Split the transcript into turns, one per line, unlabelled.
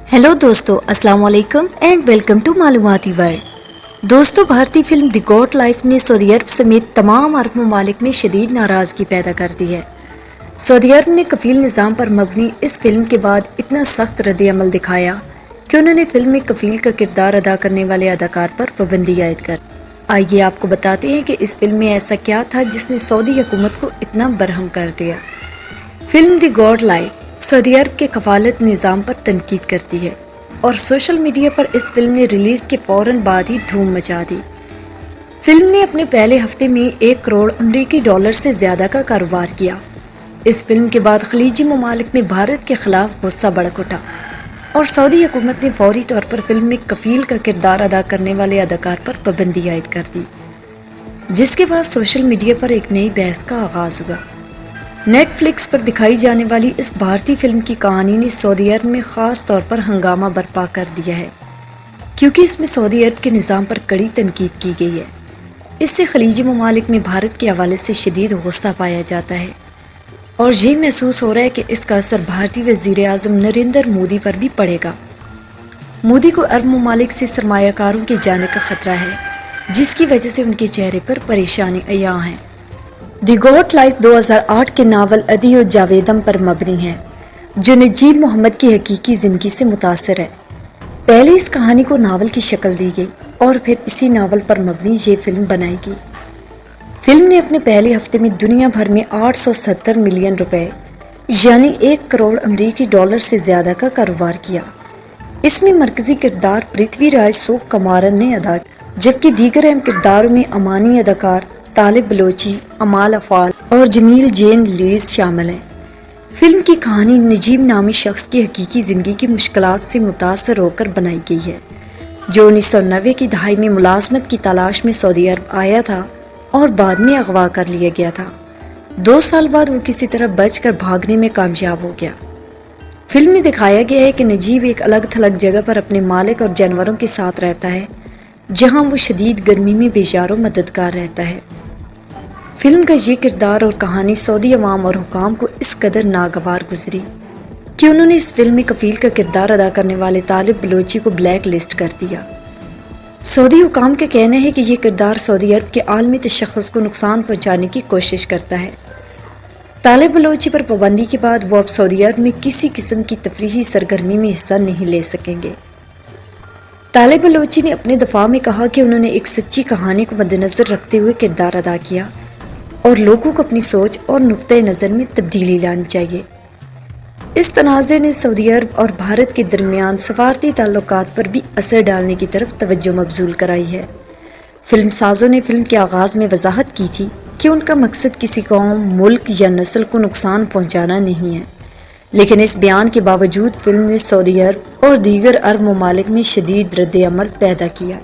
Hello दोस्तों, अस्सलाम वालेकुम एंड वेलकम टू मालूमाती वर्ल्ड। दोस्तों, भारतीय फिल्म द गॉट लाइफ ने सऊदी अरब समेत तमाम अरब ममालिक में शदीद नाराज़गी पैदा कर दी है। सऊदी अरब ने कफील निज़ाम पर मबनी इस फिल्म के बाद इतना सख्त रद्द-ए-अमल दिखाया कि उन्होंने फिल्म में कफील का किरदार अदा करने वाले अदाकार पर पाबंदी आयद कर। आइए आपको बताते हैं कि इस फिल्म में ऐसा क्या था जिसने सऊदी हुकूमत को इतना बरहम कर दिया। फिल्म द गॉट लाइफ सऊदी अरब के कफालत निज़ाम पर तनकीद करती है और सोशल मीडिया पर इस फिल्म ने रिलीज़ के फ़ौरन बाद ही धूम मचा दी। फिल्म ने अपने पहले हफ्ते में 1 करोड़ अमरीकी डॉलर से ज़्यादा का कारोबार किया। इस फिल्म के बाद खलीजी ममालिक में भारत के खिलाफ गुस्सा भड़क उठा और सऊदी हुकूमत ने फौरी तौर पर फिल्म में कफील का किरदार अदा करने वाले अदाकार पर पाबंदी आयद कर दी, जिसके बाद सोशल मीडिया पर एक नई बहस का आगाज़ हुआ। नेटफ्लिक्स पर दिखाई जाने वाली इस भारतीय फिल्म की कहानी ने सऊदी अरब में ख़ास तौर पर हंगामा बर्पा कर दिया है, क्योंकि इसमें सऊदी अरब के निज़ाम पर कड़ी तनकीद की गई है। इससे खलीजी ममालिक में भारत के हवाले से शदीद गुस्सा पाया जाता है और ये महसूस हो रहा है कि इसका असर भारतीय वज़ीर-ए-आज़म नरेंद्र मोदी पर भी पड़ेगा। मोदी को अरब ममालिक से सरमायाकारों के जाने का ख़तरा है, जिसकी वजह से उनके चेहरे पर परेशानी अयां है। द गॉट लाइफ 2008 के नावल अदी और जावेदम पर मबनी है, जो नजीब मोहम्मद की हकीकी ज़िंदगी से मुतासिर है। पहले इस कहानी को नावल की शक्ल दी गई और फिर इसी नावल पर मबनी ये फिल्म बनाई गई। फिल्म ने अपने पहले हफ्ते में दुनिया भर में 870 मिलियन रुपए यानी 1 करोड़ अमरीकी डॉलर से ज़्यादा का कारोबार किया। इसमें मरकजी किरदार पृथ्वीराज शोक कमारन ने अदा किया, जबकि दीगर अहम किरदारों में अमानी अदाकार तालिब बलोची, अमाल अफाल और जमील जेन लीज शामिल हैं। फिल्म की कहानी नजीब नामी शख्स की हकीकी ज़िंदगी की मुश्किलात से मुतासर होकर बनाई गई है, जो 1990 की दहाई में मुलाजमत की तलाश में सऊदी अरब आया था और बाद में अगवा कर लिया गया था। 2 साल बाद वो किसी तरह बचकर भागने में कामयाब हो गया। फिल्म में दिखाया गया है कि नजीब एक अलग थलग जगह पर अपने मालिक और जानवरों के साथ रहता है, जहाँ वो शदीद गर्मी में बेजारो मददगार रहता है। फिल्म का ये किरदार और कहानी सऊदी अवाम और हुकाम को इस कदर नागवार गुजरी कि उन्होंने इस फिल्म में कफील का किरदार अदा करने वाले तालिब बलोची को ब्लैक लिस्ट कर दिया। सऊदी हुकाम का कहना है कि यह किरदार सऊदी अरब के आलमी तशख़्ख़ुस को नुकसान पहुँचाने की कोशिश करता है। तालिब बलोची पर पाबंदी के बाद वो अब सऊदी अरब में किसी किस्म की तफरीही सरगर्मी में हिस्सा नहीं ले सकेंगे। तालिब बलोची ने अपने दफा में कहा कि उन्होंने एक सच्ची कहानी को मद्देनज़र रखते हुए किरदार अदा किया और लोगों को अपनी सोच और नुक्ते नज़र में तब्दीली लानी चाहिए। इस तनाज़े ने सऊदी अरब और भारत के दरमियान सफारती ताल्लुकात पर भी असर डालने की तरफ तवज्जो मबजूल कराई है। फिल्म साजों ने फिल्म के आगाज़ में वजाहत की थी कि उनका मकसद किसी कौम, मुल्क या नस्ल को नुकसान पहुँचाना नहीं है, लेकिन इस बयान के बावजूद फिल्म ने सऊदी अरब और दीगर अरब ममालिक में शदीद रद्द-ए-अमल पैदा किया।